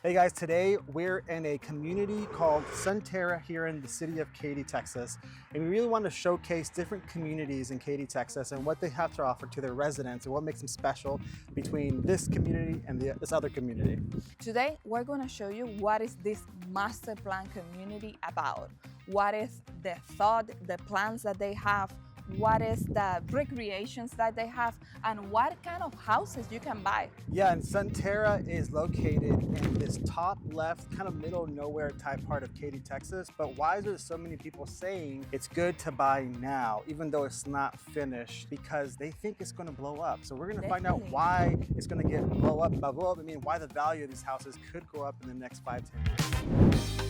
Hey guys, today we're in a community called Sunterra here in the city of Katy, Texas. And we really want to showcase different communities in Katy, Texas and what they have to offer to their residents and what makes them special between this community and this other community. Today, we're going to show you what is this master plan community about. What is the thought, the plans that they have, what is the recreations that they have, and what kind of houses you can buy. Yeah, and Sunterra is located in this top left, kind of middle nowhere type part of Katy, Texas. But why is there so many people saying it's good to buy now, even though it's not finished? Because they think it's going to blow up. So we're going to find out why it's going to blow up. By blow up, I mean why the value of these houses could go up in the next 5-10 years.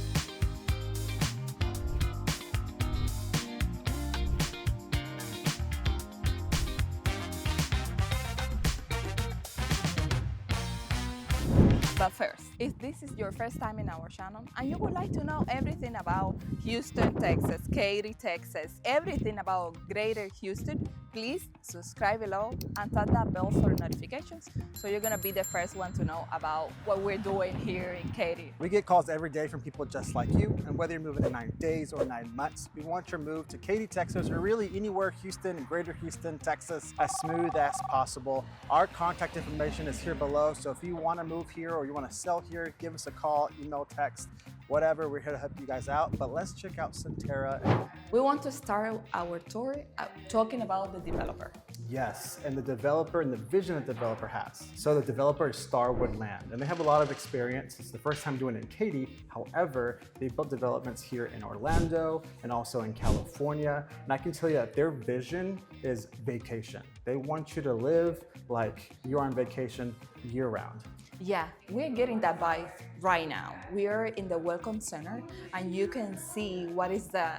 But first, if this is your first time in our channel and you would like to know everything about Houston, Texas, Katy, Texas, everything about Greater Houston, please subscribe below and tap that bell for notifications so you're gonna be the first one to know about what we're doing here in Katy. We get calls every day from people just like you, and whether you're moving in 9 days or 9 months, we want your move to Katy, Texas, or really anywhere Houston and Greater Houston, Texas, as smooth as possible. Our contact information is here below, so if you want to move here or you want to sell here, give us a call, email, text, whatever. We're here to help you guys out. But let's check out Sunterra. We want to start our tour talking about the developer. Yes, and the developer and the vision that the developer has. So the developer is Starwood Land, and they have a lot of experience. It's the first time doing it in Katy. However, they built developments here in Orlando and also in California. And I can tell you that their vision is vacation. They want you to live like you're on vacation year round. Yeah, we're getting that vibe right now. We are in the Welcome Center and you can see what is the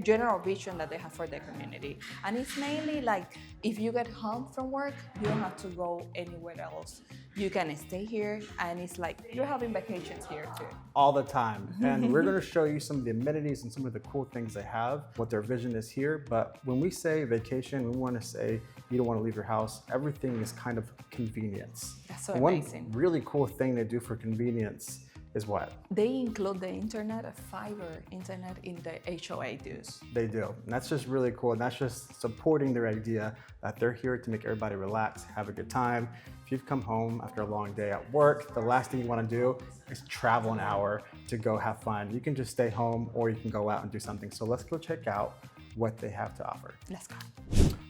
general vision that they have for the community. And it's mainly like if you get home from work, you don't have to go anywhere else. You can stay here and it's like you're having vacations here too. All the time. And we're gonna show you some of the amenities and some of the cool things they have, what their vision is here. But when we say vacation, we wanna say you don't wanna leave your house. Everything is kind of convenience. That's so amazing. One really cool thing they do for convenience is what? They include the internet, fiber internet in the HOA dues. They do. And that's just really cool. And that's just supporting their idea that they're here to make everybody relax, have a good time. If you've come home after a long day at work, the last thing you want to do is travel an hour to go have fun. You can just stay home or you can go out and do something. So let's go check out what they have to offer. Let's go.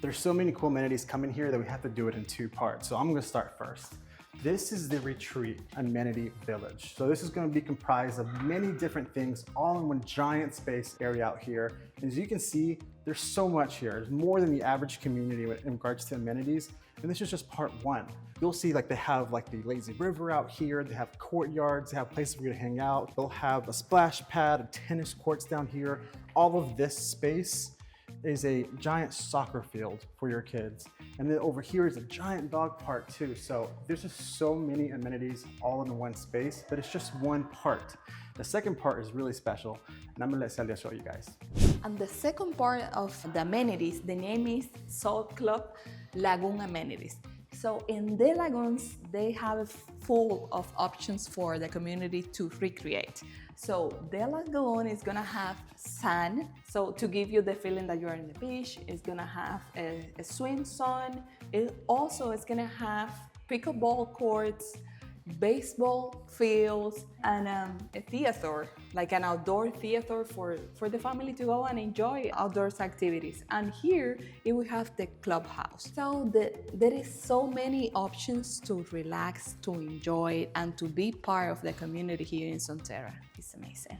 There's so many cool amenities coming here that we have to do it in 2 parts. So I'm going to start first. This is the Retreat Amenity Village. So this is going to be comprised of many different things all in one giant space area out here. And as you can see, there's so much here. There's more than the average community in regards to amenities. And this is just part 1. You'll see they have the lazy river out here. They have courtyards, they have places for you to hang out. They'll have a splash pad, tennis courts down here. All of this space is a giant soccer field for your kids. And then over here is a giant dog park too. So there's just so many amenities all in one space, but it's just one part. The second part is really special, and I'm gonna let Celia show you guys. And the second part of the amenities, the name is Salt Club Lagoon Amenities. So in the lagoons, they have full of options for the community to recreate. So the lagoon is gonna have sand, so to give you the feeling that you're in the beach. It's gonna have a swim zone. It also is gonna have pickleball courts, baseball fields, and a theater, like an outdoor theater for the family to go and enjoy outdoors activities. And here it will have the clubhouse. So there is so many options to relax, to enjoy, and to be part of the community here in Sunterra. It's amazing.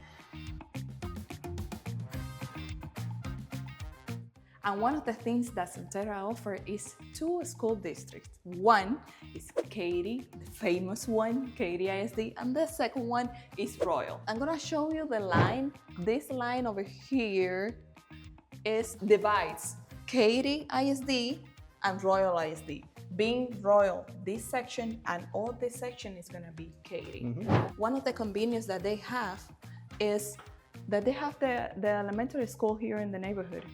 And one of the things that Sunterra offers is 2 school districts. One is Katy, the famous one, Katy ISD, and the second one is Royal. I'm gonna show you the line. This line over here divides Katy ISD and Royal ISD. Being Royal, this section and all this section is gonna be Katy. One of the conveniences that they have is that they have the elementary school here in the neighborhood.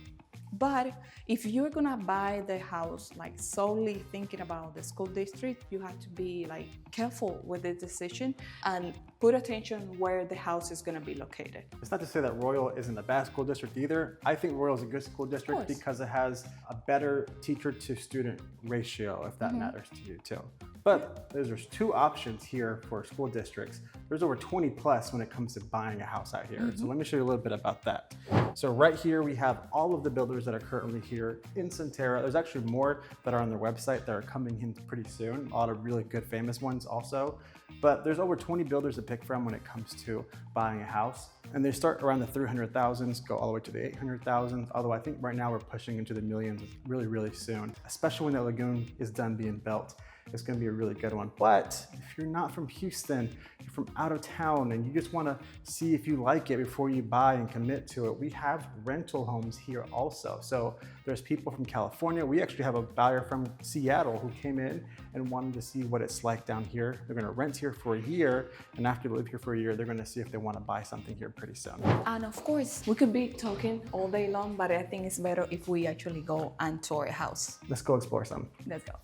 But if you're gonna buy the house like solely thinking about the school district, you have to be like careful with the decision and put attention where the house is gonna be located. It's not to say that Royal isn't a bad school district either. I think Royal is a good school district because it has a better teacher to student ratio, if that matters to you too. But there's two options here for school districts. There's over 20 plus when it comes to buying a house out here. So let me show you a little bit about that. So right here, we have all of the builders that are currently here in Sunterra. There's actually more that are on their website that are coming in pretty soon. A lot of really good famous ones also. But there's over 20 builders to pick from when it comes to buying a house. And they start around the 300,000s, go all the way to the 800,000s. Although I think right now we're pushing into the millions really, really soon, especially when the lagoon is done being built. It's gonna be a really good one. But if you're not from Houston, you're from out of town and you just wanna see if you like it before you buy and commit to it, we have rental homes here also. So there's people from California. We actually have a buyer from Seattle who came in and wanted to see what it's like down here. They're gonna rent here for a year, and after they live here for a year, they're gonna see if they wanna buy something here pretty soon. And of course, we could be talking all day long, but I think it's better if we actually go and tour a house. Let's go explore some. Let's go.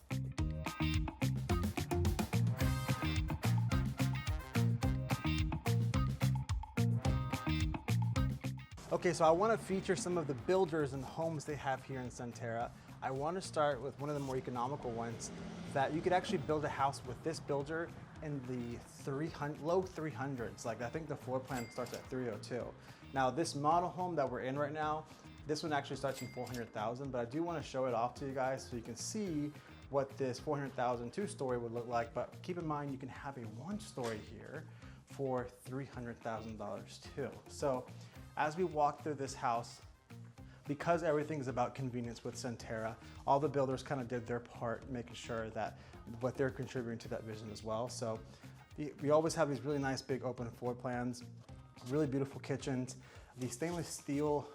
Okay, so I want to feature some of the builders and homes they have here in Sunterra. I want to start with one of the more economical ones that you could actually build a house with this builder in the low 300s. Like I think the floor plan starts at 302. Now this model home that we're in right now, this one actually starts in 400,000, but I do want to show it off to you guys so you can see what this 400,000 two-story would look like. But keep in mind, you can have a one-story here for $300,000 too. So as we walk through this house, because everything is about convenience with Sunterra, all the builders kind of did their part, making sure that what they're contributing to that vision as well. So we always have these really nice big open floor plans, really beautiful kitchens. The stainless steel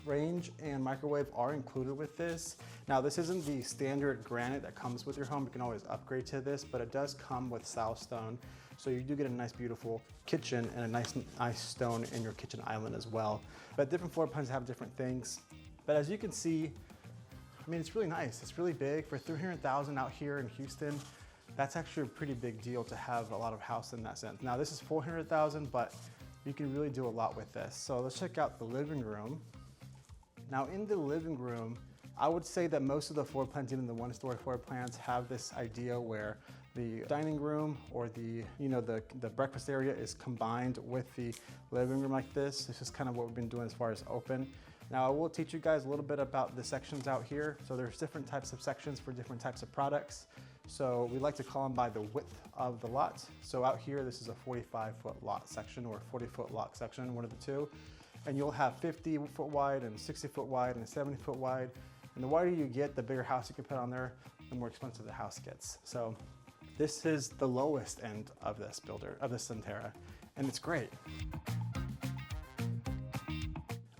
range and microwave are included with this. Now this isn't the standard granite that comes with your home. You can always upgrade to this, but it does come with stone. So you do get a nice beautiful kitchen and a nice stone in your kitchen island as well. But different floor plans have different things. But as you can see, I mean, it's really nice. It's really big for 300,000 out here in Houston. That's actually a pretty big deal to have a lot of house in that sense. Now this is 400,000, but you can really do a lot with this. So let's check out the living room. Now in the living room, I would say that most of the floor plans, even the one-story floor plans, have this idea where the dining room or the breakfast area is combined with the living room like this. This is kind of what we've been doing as far as open. Now I will teach you guys a little bit about the sections out here. So there's different types of sections for different types of products. So we like to call them by the width of the lot. So out here, this is a 45-foot lot section or a 40-foot lot section, one of the two. And you'll have 50-foot wide and 60-foot wide and 70-foot wide. And the wider you get, the bigger house you can put on there, the more expensive the house gets. So this is the lowest end of this Sunterra, and it's great.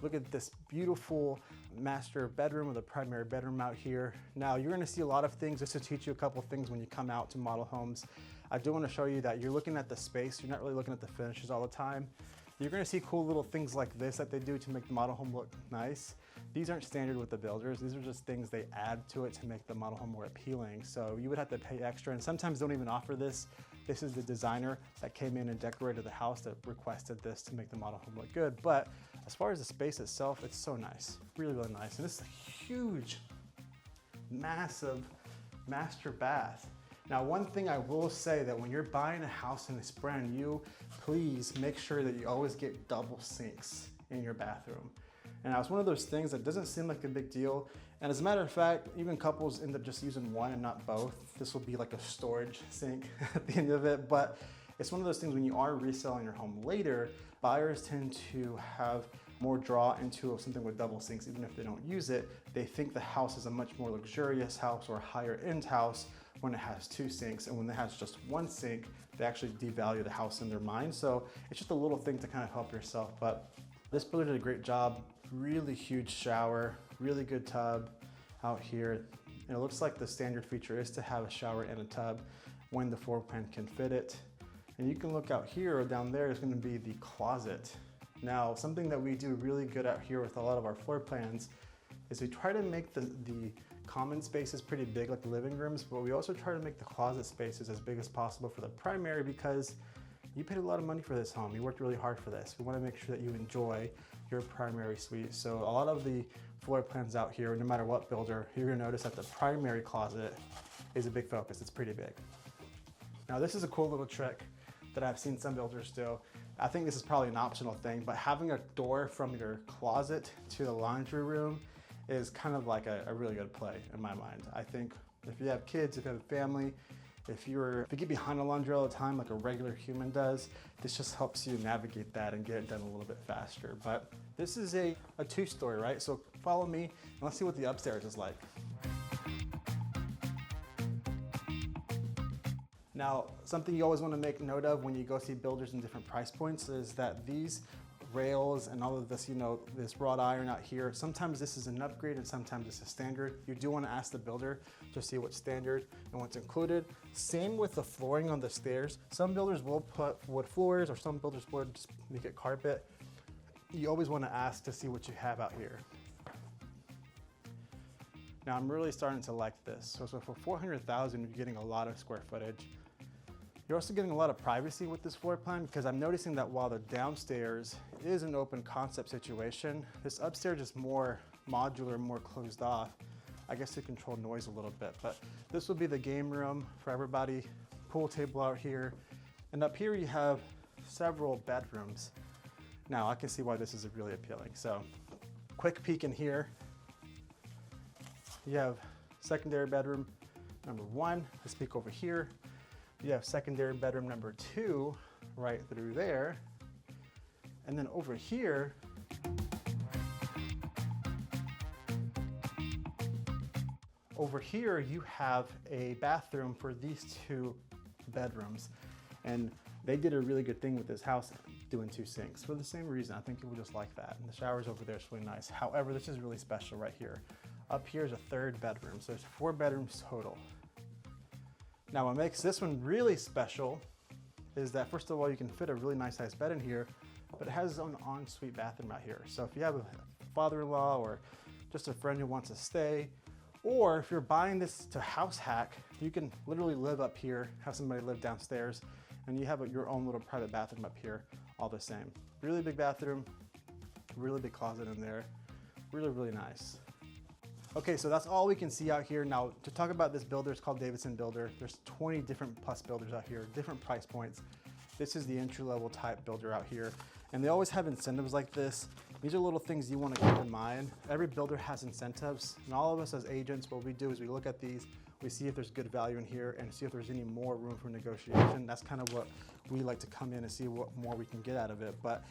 Look at this beautiful master bedroom with a primary bedroom out here. Now you're gonna see a lot of things just to teach you a couple things when you come out to model homes. I do wanna show you that you're looking at the space, you're not really looking at the finishes all the time. You're gonna see cool little things like this that they do to make the model home look nice. These aren't standard with the builders. These are just things they add to it to make the model home more appealing. So you would have to pay extra, and sometimes don't even offer this. This is the designer that came in and decorated the house that requested this to make the model home look good. But as far as the space itself, it's so nice, really, really nice. And this is a huge, massive master bath. Now, one thing I will say that when you're buying a house and it's brand new, please make sure that you always get double sinks in your bathroom. And it's one of those things that doesn't seem like a big deal. And as a matter of fact, even couples end up just using one and not both. This will be like a storage sink at the end of it. But it's one of those things when you are reselling your home later, buyers tend to have more draw into something with double sinks, even if they don't use it. They think the house is a much more luxurious house or higher end house when it has two sinks, and when it has just one sink, they actually devalue the house in their mind. So it's just a little thing to kind of help yourself. But this builder did a great job. Really huge shower, really good tub out here. And it looks like the standard feature is to have a shower and a tub when the floor plan can fit it. And you can look out here or down there is going to be the closet. Now, something that we do really good out here with a lot of our floor plans is we try to make the common spaces pretty big, like the living rooms, but we also try to make the closet spaces as big as possible for the primary, because you paid a lot of money for this home. You worked really hard for this. We want to make sure that you enjoy your primary suite. So a lot of the floor plans out here, no matter what builder, you're gonna notice that the primary closet is a big focus. It's pretty big. Now this is a cool little trick that I've seen some builders do. I think this is probably an optional thing, but having a door from your closet to the laundry room is kind of like a really good play in my mind. I think if you have kids, if you have a family, if you get behind a laundry all the time like a regular human does, this just helps you navigate that and get it done a little bit faster. But this is a two-story, right? So follow me and let's see what the upstairs is like. Now, something you always want to make note of when you go see builders in different price points is that these rails and all of this, this wrought iron out here, sometimes this is an upgrade and sometimes it's a standard. You do want to ask the builder to see what's standard and what's included. Same with the flooring on the stairs. Some builders will put wood floors, or some builders would just make it carpet. You always want to ask to see what you have out here. Now I'm really starting to like this. So for $400,000, you're getting a lot of square footage. You're also getting a lot of privacy with this floor plan, because I'm noticing that while the downstairs is an open concept situation, this upstairs is more modular, more closed off. I guess to control noise a little bit, but this will be the game room for everybody, pool table out here. And up here you have several bedrooms. Now I can see why this is really appealing. So quick peek in here. You have secondary bedroom number 1. Let's peek over here. You have secondary bedroom number 2 right through there. And then over here, you have a bathroom for these 2 bedrooms. And they did a really good thing with this house, doing 2 sinks for the same reason. I think people just like that. And the shower's over there is really nice. However, this is really special right here. Up here is a 3rd bedroom, so there's 4 bedrooms total. Now what makes this one really special is that, first of all, you can fit a really nice sized bed in here, but it has its own ensuite bathroom out here. So if you have a father-in-law or just a friend who wants to stay, or if you're buying this to house hack, you can literally live up here, have somebody live downstairs, and you have your own little private bathroom up here, all the same. Really big bathroom, really big closet in there, really, really nice. Okay, so that's all we can see out here. Now, to talk about this builder, it's called Davidson Builder. There's 20 different plus builders out here, different price points. This is the entry-level type builder out here. And they always have incentives like this. These are little things you want to keep in mind. Every builder has incentives, and all of us as agents, what we do is we look at these, we see if there's good value in here and see if there's any more room for negotiation. That's kind of what we like to come in and see what more we can get out of it. But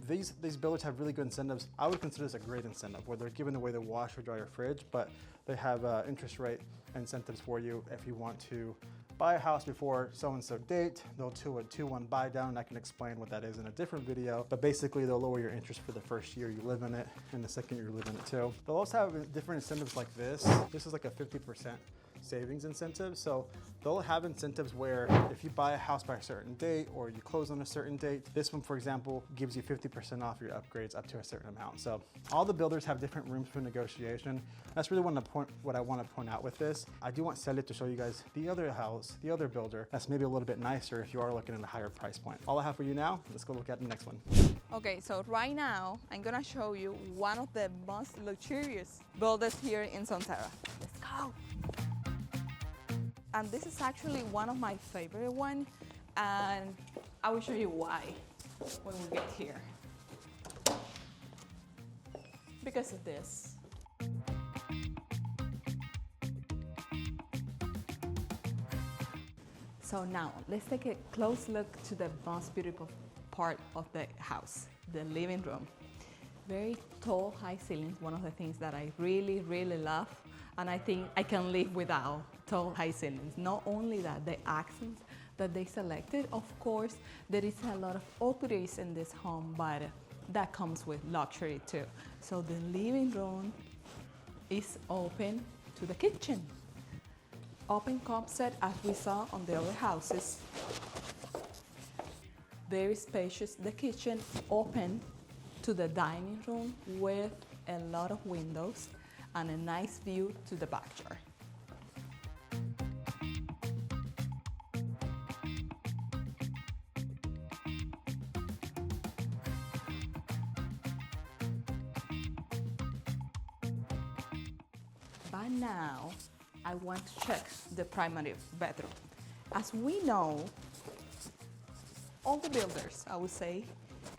these builders have really good incentives. I would consider this a great incentive, where they're giving away the washer, dryer, fridge, but they have interest rate incentives for you if you want to buy a house before so-and-so date. They'll do a 2-1 buy down, and I can explain what that is in a different video. But basically, they'll lower your interest for the first year you live in it, and the second year you live in it too. They'll also have different incentives like this. This is like a 50% savings incentive. So they'll have incentives where if you buy a house by a certain date or you close on a certain date, this one, for example, gives you 50% off your upgrades up to a certain amount. So all the builders have different rooms for negotiation. That's really what I want to point out with this. I do want Celia to show you guys the other house, the other builder that's maybe a little bit nicer if you are looking at a higher price point. All I have for you now, let's go look at the next one. Okay, so right now I'm gonna show you one of the most luxurious builders here in Sunterra. Let's go. And this is actually one of my favorite ones, and I will show you why when we get here. Because of this. So now let's take a close look to the most beautiful part of the house, the living room. Very tall, high ceilings, one of the things that I really, really love. And I think I can live without tall, high ceilings. Not only that, the accents that they selected, of course, there is a lot of opportunities in this home, but that comes with luxury too. So the living room is open to the kitchen. Open concept as we saw on the other houses. Very spacious. The kitchen open to the dining room with a lot of windows and a nice view to the backyard. By now, I want to check the primary bedroom. As we know, all the builders, I would say,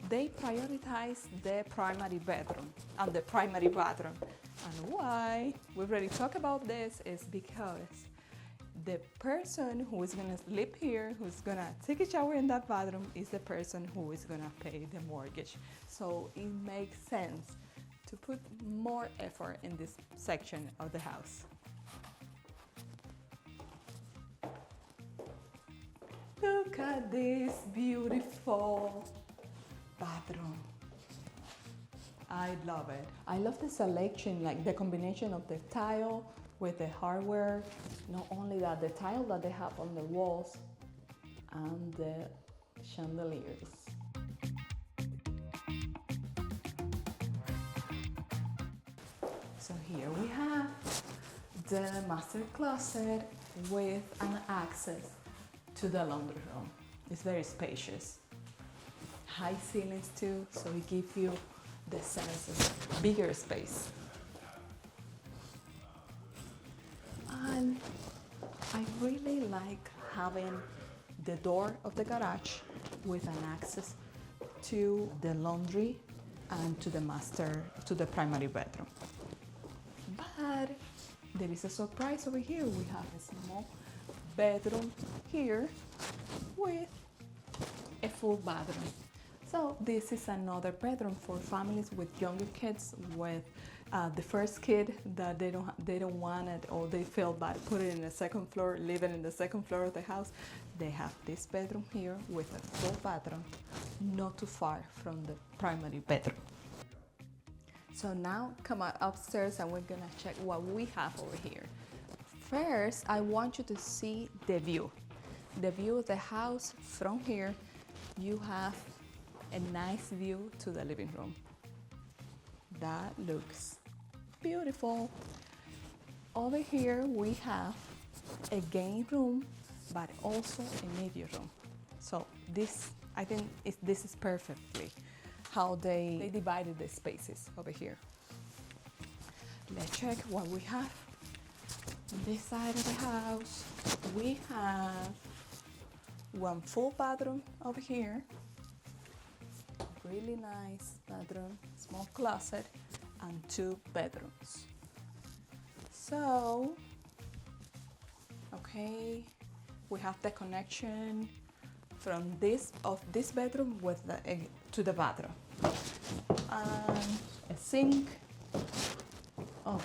they prioritize the primary bedroom and the primary bathroom. And why we already talked about this is because the person who is gonna live here, who's gonna take a shower in that bathroom, is the person who is gonna pay the mortgage. So it makes sense to put more effort in this section of the house. Look at this beautiful bathroom. I love it. I love the selection, like the combination of the tile with the hardware. Not only that, the tile that they have on the walls and the chandeliers. So here we have the master closet with an access to the laundry room. It's very spacious. High ceilings too, so it gives you the sense of bigger space. And I really like having the door of the garage with an access to the laundry and to the primary bedroom. But there is a surprise over here. We have a small bedroom here with a full bathroom. So this is another bedroom for families with younger kids, with the first kid that they don't want it, or they feel bad put it in the second floor, living in the second floor of the house. They have this bedroom here with a full bathroom, not too far from the primary bedroom. So now come on upstairs and we're gonna check what we have over here. First, I want you to see the view. The view of the house from here. You have a nice view to the living room. That looks beautiful. Over here we have a game room, but also a media room. So this, I think, this is perfectly how they divided the spaces over here. Let's check what we have. On this side of the house, we have one full bathroom over here. Really nice bathroom, small closet, and 2 bedrooms. So, okay, we have the connection from this bedroom with to the bathroom. A sink. Oh,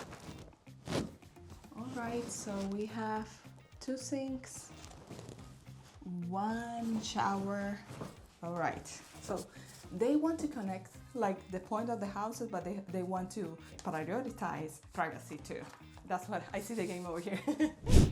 all right. So we have 2 sinks, 1 shower. All right. So they want to connect like the point of the houses, but they want to prioritize privacy too. That's what I see the game over here.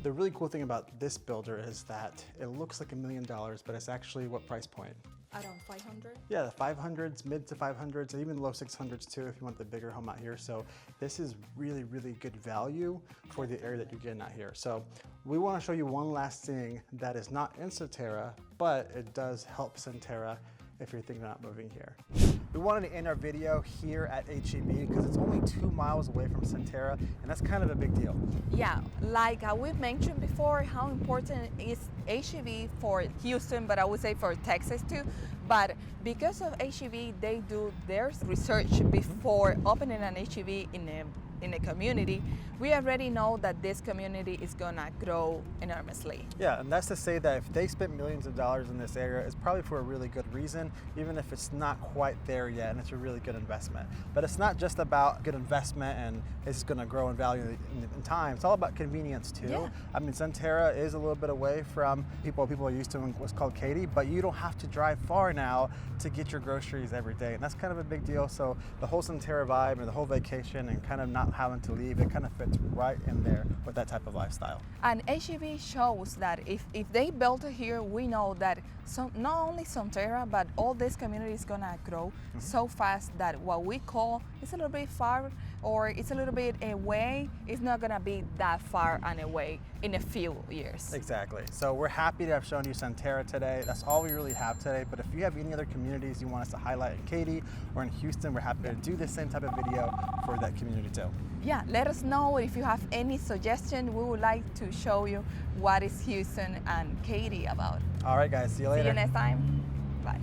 The really cool thing about this builder is that it looks like $1 million, but it's actually what price point? Around 500? Yeah, the 500s, mid to 500s, and even low 600s too if you want the bigger home out here. So this is really, really good value for the area that you're getting out here. So we want to show you one last thing that is not in Sunterra, but it does help Sunterra if you're thinking about moving here. We wanted to end our video here at HEB because it's only 2 miles away from Sunterra, and that's kind of a big deal. Yeah, like we mentioned before, how important is HEB for Houston, but I would say for Texas too. But because of HEB, they do their research before opening an HEB in a community. We already know that this community is gonna grow enormously. Yeah, and that's to say that if they spent millions of dollars in this area, it's probably for a really good reason, even if it's not quite there yet, and it's a really good investment. But it's not just about good investment and it's gonna grow in value in time. It's all about convenience too. Yeah. I mean, Sunterra is a little bit away from people are used to in what's called Katy, but you don't have to drive far now to get your groceries every day, and that's kind of a big deal. So the whole Sunterra vibe and the whole vacation and kind of not without having to leave. It kind of fits right in there with that type of lifestyle. And HEB shows that if they build it here, we know that not only Sunterra, but all this community is gonna grow so fast that what we call is a little bit far or it's a little bit away, it's not gonna be that far and away in a few years. Exactly. So we're happy to have shown you Sunterra today. That's all we really have today. But if you have any other communities you want us to highlight in Katy or in Houston, we're happy to do the same type of video for that community too. Yeah, let us know if you have any suggestion. We would like to show you what is Houston and Katy about. All right, guys. See you later. See you next time. Bye.